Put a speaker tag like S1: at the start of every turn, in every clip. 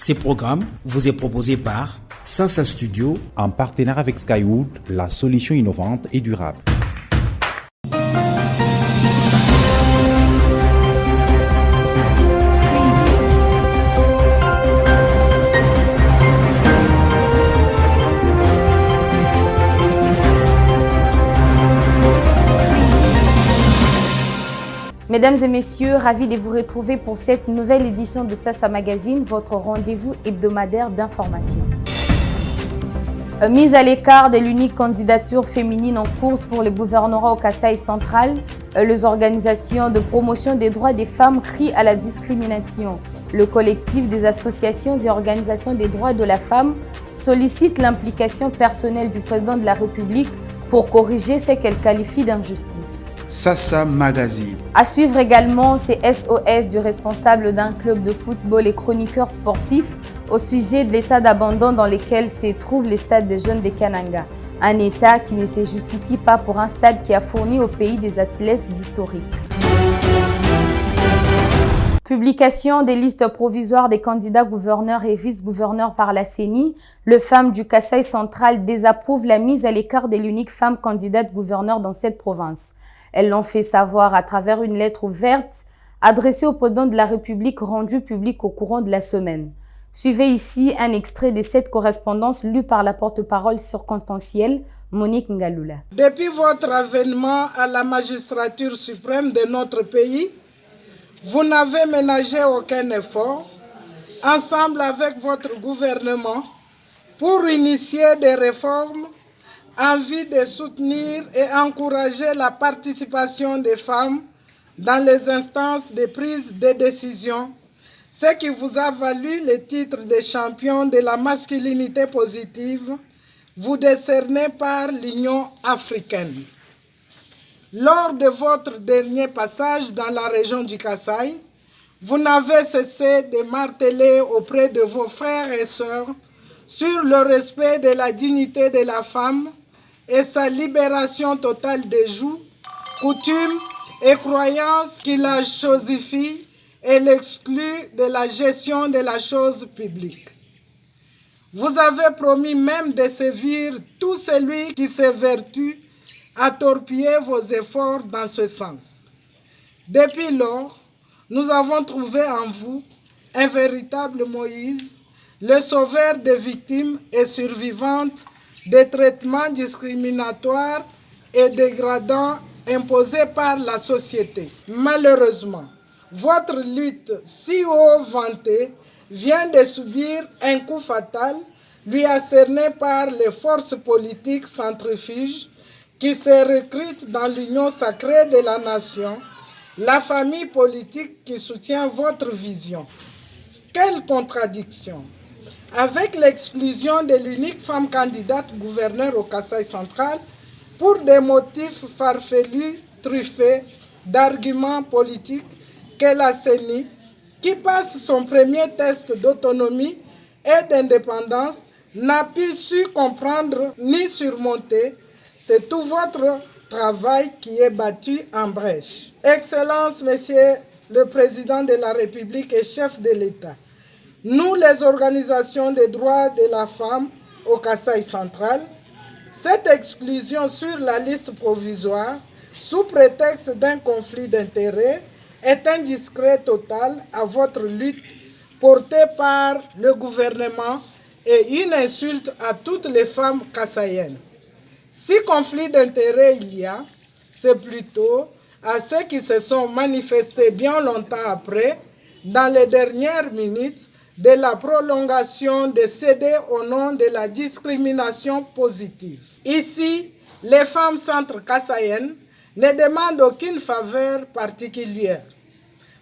S1: Ce programme vous est proposé par Sansa Studio
S2: en partenariat avec Skywood, la solution innovante et durable.
S3: Mesdames et messieurs, ravis de vous retrouver pour cette nouvelle édition de Sasa Magazine, votre rendez-vous hebdomadaire d'information. Mise à l'écart de l'unique candidature féminine en course pour le gouvernorat au Kasaï central, les organisations de promotion des droits des femmes crient à la discrimination. Le collectif des associations et organisations des droits de la femme sollicite l'implication personnelle du président de la République pour corriger ce qu'elle qualifie d'injustice.
S1: Sasa Magazine.
S3: À suivre également ces SOS du responsable d'un club de football et chroniqueur sportif au sujet de l'état d'abandon dans lequel se trouve le stade des jeunes de Kananga. Un état qui ne se justifie pas pour un stade qui a fourni au pays des athlètes historiques. Publication des listes provisoires des candidats gouverneurs et vice-gouverneurs par la CENI, le FAM du Kasaï central désapprouve la mise à l'écart de l'unique femme candidate gouverneur dans cette province. Elles l'ont fait savoir à travers une lettre ouverte adressée au président de la République rendue publique au courant de la semaine. Suivez ici un extrait de cette correspondance lue par la porte-parole circonstancielle Monique Ngaloula.
S4: Depuis votre avènement à la magistrature suprême de notre pays, vous n'avez ménagé aucun effort, ensemble avec votre gouvernement, pour initier des réformes en vue de soutenir et encourager la participation des femmes dans les instances de prise de décision, ce qui vous a valu le titre de champion de la masculinité positive, vous décerné par l'Union africaine. Lors de votre dernier passage dans la région du Kasaï, vous n'avez cessé de marteler auprès de vos frères et sœurs sur le respect de la dignité de la femme et sa libération totale des jougs, coutumes et croyances qui la chosifient et l'excluent de la gestion de la chose publique. Vous avez promis même de sévir tout celui qui s'évertue à torpiller vos efforts dans ce sens. Depuis lors, nous avons trouvé en vous un véritable Moïse, le sauveur des victimes et survivantes des traitements discriminatoires et dégradants imposés par la société. Malheureusement, votre lutte si haut vantée vient de subir un coup fatal lui cerné par les forces politiques centrifuges qui se recrutent dans l'union sacrée de la nation, la famille politique qui soutient votre vision. Quelle contradiction! Avec l'exclusion de l'unique femme candidate gouverneur au Kasaï central pour des motifs farfelus truffés d'arguments politiques que la CENI, qui passe son premier test d'autonomie et d'indépendance, n'a pu su comprendre ni surmonter, c'est tout votre travail qui est battu en brèche. Excellence, Monsieur le Président de la République et chef de l'État, nous, les organisations des droits de la femme au Kasaï central, cette exclusion sur la liste provisoire, sous prétexte d'un conflit d'intérêts, est un discret total à votre lutte portée par le gouvernement et une insulte à toutes les femmes kassaïennes. Si conflit d'intérêts il y a, c'est plutôt à ceux qui se sont manifestés bien longtemps après, dans les dernières minutes, de la prolongation des CD au nom de la discrimination positive. Ici, les femmes centre-kassaïennes ne demandent aucune faveur particulière,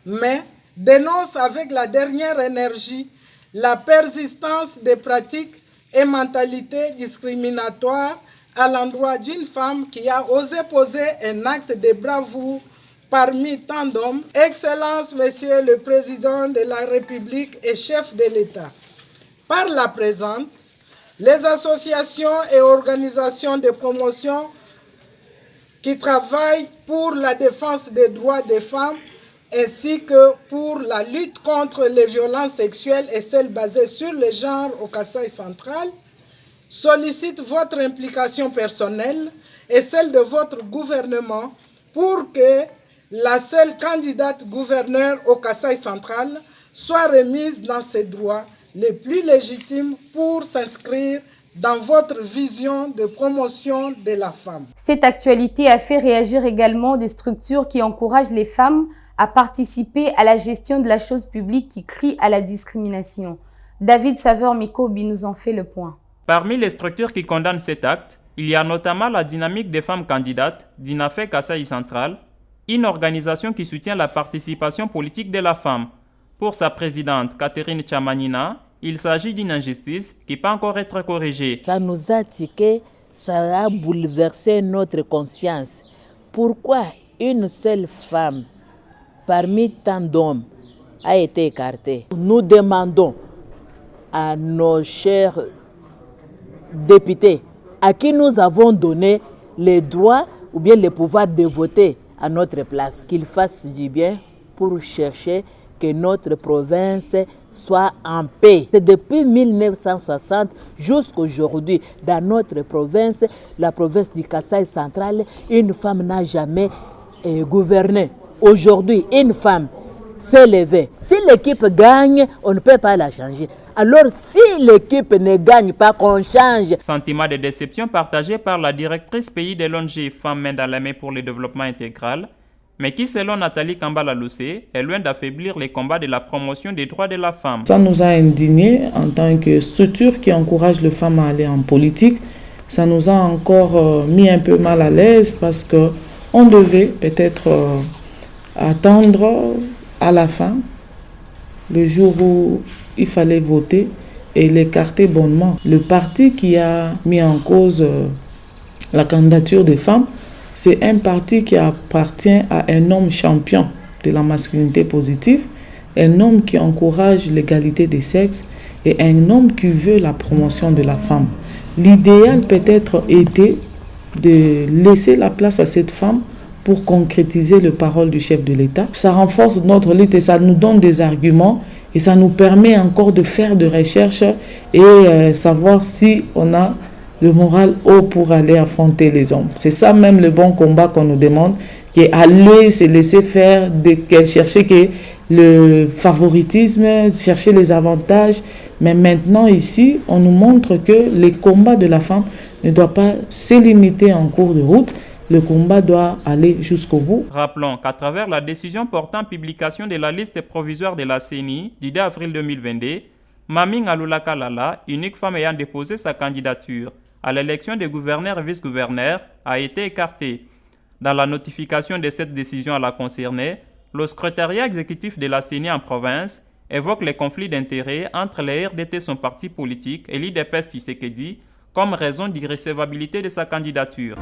S4: mais dénoncent avec la dernière énergie la persistance des pratiques et mentalités discriminatoires à l'endroit d'une femme qui a osé poser un acte de bravoure parmi tant d'hommes. Excellence, Monsieur le Président de la République et chef de l'État, par la présente, les associations et organisations de promotion qui travaillent pour la défense des droits des femmes ainsi que pour la lutte contre les violences sexuelles et celles basées sur le genre au Kasaï central, sollicite votre implication personnelle et celle de votre gouvernement pour que la seule candidate gouverneur au Kasaï central soit remise dans ses droits les plus légitimes pour s'inscrire dans votre vision de promotion de la femme.
S3: Cette actualité a fait réagir également des structures qui encouragent les femmes à participer à la gestion de la chose publique qui crie à la discrimination. David Saveur-Mikobi nous en fait le point.
S5: Parmi les structures qui condamnent cet acte, il y a notamment la dynamique des femmes candidates, Dinafé Kasaï Central, une organisation qui soutient la participation politique de la femme. Pour sa présidente, Catherine Chamanina, il s'agit d'une injustice qui peut encore être corrigée.
S6: Ça nous a tiqué, ça a bouleversé notre conscience. Pourquoi une seule femme parmi tant d'hommes a été écartée? Nous demandons à nos chers députés à qui nous avons donné les droits ou bien le pouvoir de voter à notre place, qu'ils fassent du bien pour chercher que notre province soit en paix. C'est depuis 1960 jusqu'à aujourd'hui, dans notre province, la province du Kasaï central, une femme n'a jamais gouverné. Aujourd'hui, une femme s'est levée. Si l'équipe gagne, on ne peut pas la changer. Alors, si l'équipe ne gagne pas, qu'on change.
S5: Sentiment de déception partagé par la directrice pays de l'ONG Femmes Main dans la Main pour le développement intégral, mais qui, selon Nathalie Kambala-Loussé, est loin d'affaiblir les combats de la promotion des droits de la femme.
S7: Ça nous a indignés en tant que structure qui encourage les femmes à aller en politique. Ça nous a encore mis un peu mal à l'aise parce qu'on devait peut-être attendre à la fin, le jour où il fallait voter et l'écarter bonnement. Le parti qui a mis en cause la candidature des femmes, c'est un parti qui appartient à un homme champion de la masculinité positive, un homme qui encourage l'égalité des sexes et un homme qui veut la promotion de la femme. L'idéal peut-être était de laisser la place à cette femme pour concrétiser les paroles du chef de l'État. Ça renforce notre lutte et ça nous donne des arguments et ça nous permet encore de faire des recherches et savoir si on a le moral haut pour aller affronter les hommes. C'est ça même le bon combat qu'on nous demande, qui est aller se laisser faire, chercher que le favoritisme, chercher les avantages. Mais maintenant ici, on nous montre que les combats de la femme ne doivent pas se limiter en cours de route. Le combat doit aller jusqu'au bout.
S5: Rappelons qu'à travers la décision portant publication de la liste provisoire de la CENI du 2 avril 2022, Maming Aloulaka Lala, unique femme ayant déposé sa candidature à l'élection des gouverneurs et vice-gouverneurs, a été écartée. Dans la notification de cette décision à la concernée, le secrétariat exécutif de la CENI en province évoque les conflits d'intérêts entre les RDT, son parti politique, et l'IDPS Tshisekedi comme raison d'irrecevabilité de sa candidature.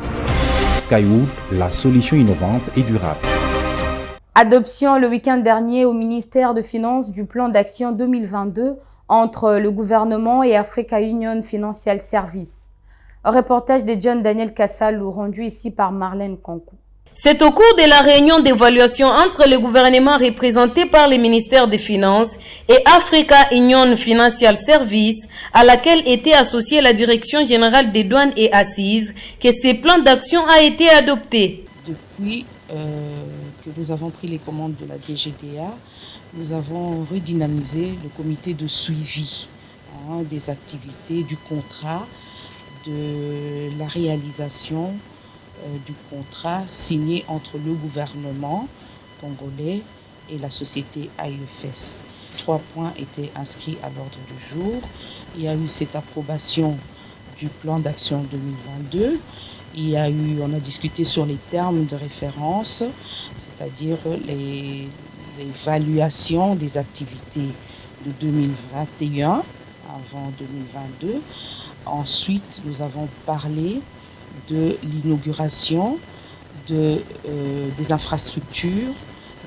S2: Skywood, la solution innovante et durable.
S3: Adoption le week-end dernier au ministère des Finances du plan d'action 2022 entre le gouvernement et Africa Union Financial Service. Un reportage de John Daniel Kassalou rendu ici par Marlène Kankou.
S8: C'est au cours de la réunion d'évaluation entre le gouvernement représenté par le ministère des Finances et Africa Union Financial Service, à laquelle était associée la Direction générale des douanes et assises, que ce plan d'action a été adopté.
S9: Depuis que nous avons pris les commandes de la DGDA, nous avons redynamisé le comité de suivi des activités, du contrat, de la réalisation du contrat signé entre le gouvernement congolais et la société AIFS. 3 points étaient inscrits à l'ordre du jour. Il y a eu cette approbation du plan d'action 2022. On a discuté sur les termes de référence, c'est-à-dire l'évaluation des activités de 2021 avant 2022. Ensuite, nous avons parlé de l'inauguration des infrastructures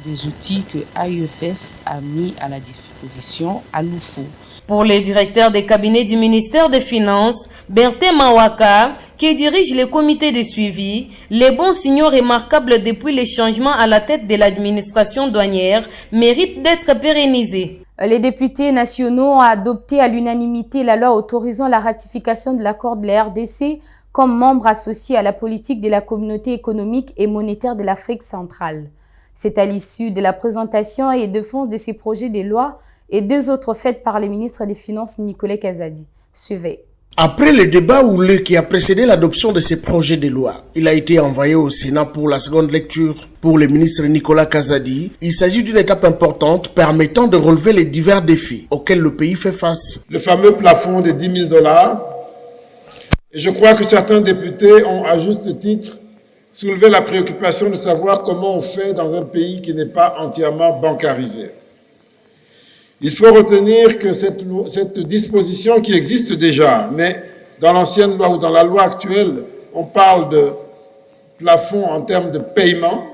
S9: des outils que AIFS a mis à la disposition à l'UFO.
S8: Pour le directeur des cabinets du ministère des Finances, Bertin Mawaka, qui dirige le comité de suivi, les bons signaux remarquables depuis les changements à la tête de l'administration douanière méritent d'être pérennisés.
S3: Les députés nationaux ont adopté à l'unanimité la loi autorisant la ratification de l'accord de la RDC comme membre associé à la politique de la communauté économique et monétaire de l'Afrique centrale. C'est à l'issue de la présentation et défense de ces projets de loi et deux autres faites par le ministre des Finances Nicolas Kazadi. Suivez.
S10: Après le débat houleux qui a précédé l'adoption de ces projets de loi, il a été envoyé au Sénat pour la seconde lecture. Pour le ministre Nicolas Kazadi, il s'agit d'une étape importante permettant de relever les divers défis auxquels le pays fait face.
S11: Le fameux plafond de $10 000. Et je crois que certains députés ont, à juste titre, soulevé la préoccupation de savoir comment on fait dans un pays qui n'est pas entièrement bancarisé. Il faut retenir que cette disposition qui existe déjà, mais dans l'ancienne loi ou dans la loi actuelle, on parle de plafond en termes de paiement.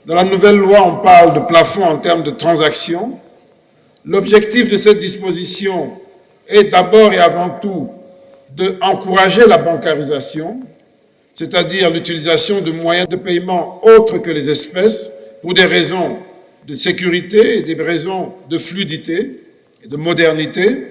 S11: Dans la nouvelle loi, on parle de plafond en termes de transactions. L'objectif de cette disposition est d'abord et avant tout d'encourager la bancarisation, c'est-à-dire l'utilisation de moyens de paiement autres que les espèces pour des raisons de sécurité et des raisons de fluidité et de modernité.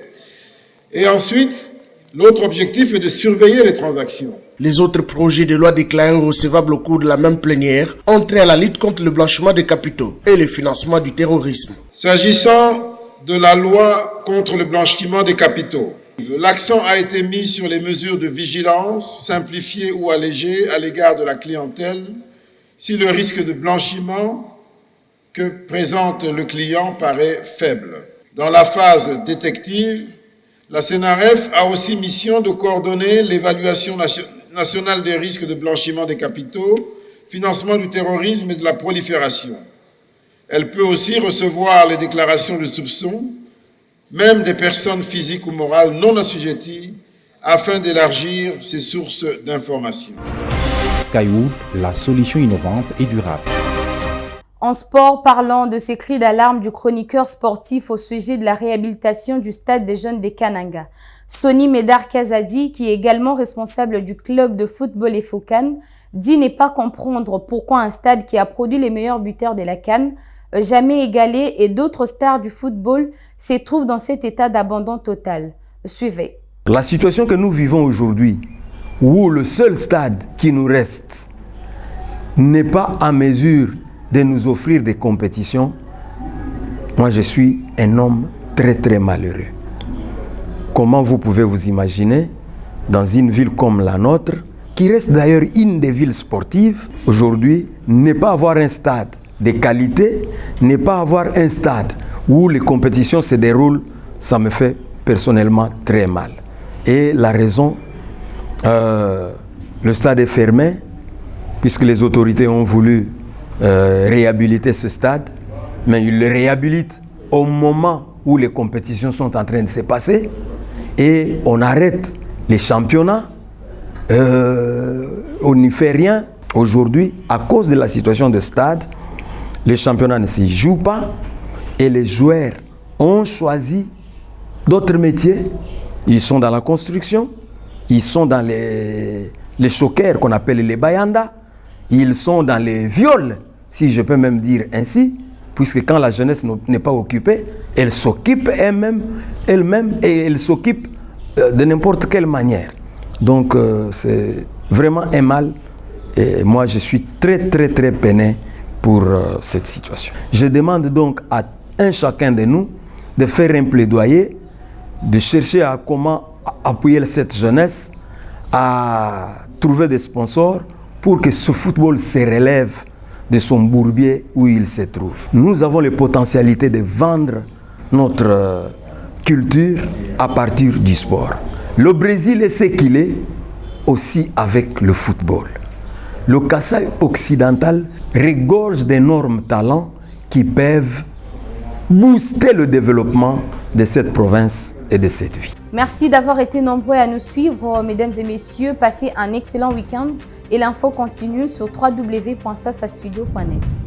S11: Et ensuite, l'autre objectif est de surveiller les transactions.
S10: Les autres projets de loi déclarés recevables au cours de la même plénière ont trait à la lutte contre le blanchiment des capitaux et le financement du terrorisme.
S11: S'agissant de la loi contre le blanchiment des capitaux, l'accent a été mis sur les mesures de vigilance simplifiées ou allégées à l'égard de la clientèle si le risque de blanchiment que présente le client paraît faible. Dans la phase détective, la CNRF a aussi mission de coordonner l'évaluation nationale des risques de blanchiment des capitaux, financement du terrorisme et de la prolifération. Elle peut aussi recevoir les déclarations de soupçons, même des personnes physiques ou morales non assujetties, afin d'élargir ses sources d'information.
S2: Skywood, la solution innovante et durable.
S3: En sport, parlons de ces cris d'alarme du chroniqueur sportif au sujet de la réhabilitation du stade des jeunes des Kananga. Sonny Médard Kazadi, qui est également responsable du club de football Efokan, dit ne pas comprendre pourquoi un stade qui a produit les meilleurs buteurs de la CAN, jamais égalé, et d'autres stars du football se trouvent dans cet état d'abandon total. Suivez.
S12: La situation que nous vivons aujourd'hui, où le seul stade qui nous reste n'est pas en mesure de nous offrir des compétitions, moi je suis un homme très très malheureux. Comment vous pouvez vous imaginer dans une ville comme la nôtre, qui reste d'ailleurs une des villes sportives, aujourd'hui, ne pas avoir un stade de qualité, ne pas avoir un stade où les compétitions se déroulent, ça me fait personnellement très mal. Et la raison, le stade est fermé, puisque les autorités ont voulu réhabiliter ce stade, mais ils le réhabilitent au moment où les compétitions sont en train de se passer, et on arrête les championnats, on n'y fait rien. Aujourd'hui, à cause de la situation de stade, les championnats ne s'y jouent pas, et les joueurs ont choisi d'autres métiers. Ils sont dans la construction, ils sont dans les chokers qu'on appelle les bayanda, ils sont dans les viols, si je peux même dire ainsi, puisque quand la jeunesse n'est pas occupée, elle s'occupe elle-même et elle s'occupe de n'importe quelle manière. Donc c'est vraiment un mal, et moi je suis très très très peiné pour cette situation. Je demande donc à un chacun de nous de faire un plaidoyer, de chercher à comment appuyer cette jeunesse, à trouver des sponsors pour que ce football se relève de son bourbier où il se trouve. Nous avons les potentialités de vendre notre culture à partir du sport. Le Brésil est ce qu'il est aussi avec le football. Le Kasaï occidental regorge d'énormes talents qui peuvent booster le développement de cette province et de cette ville.
S3: Merci d'avoir été nombreux à nous suivre, mesdames et messieurs. Passez un excellent week-end et l'info continue sur www.sasastudio.net.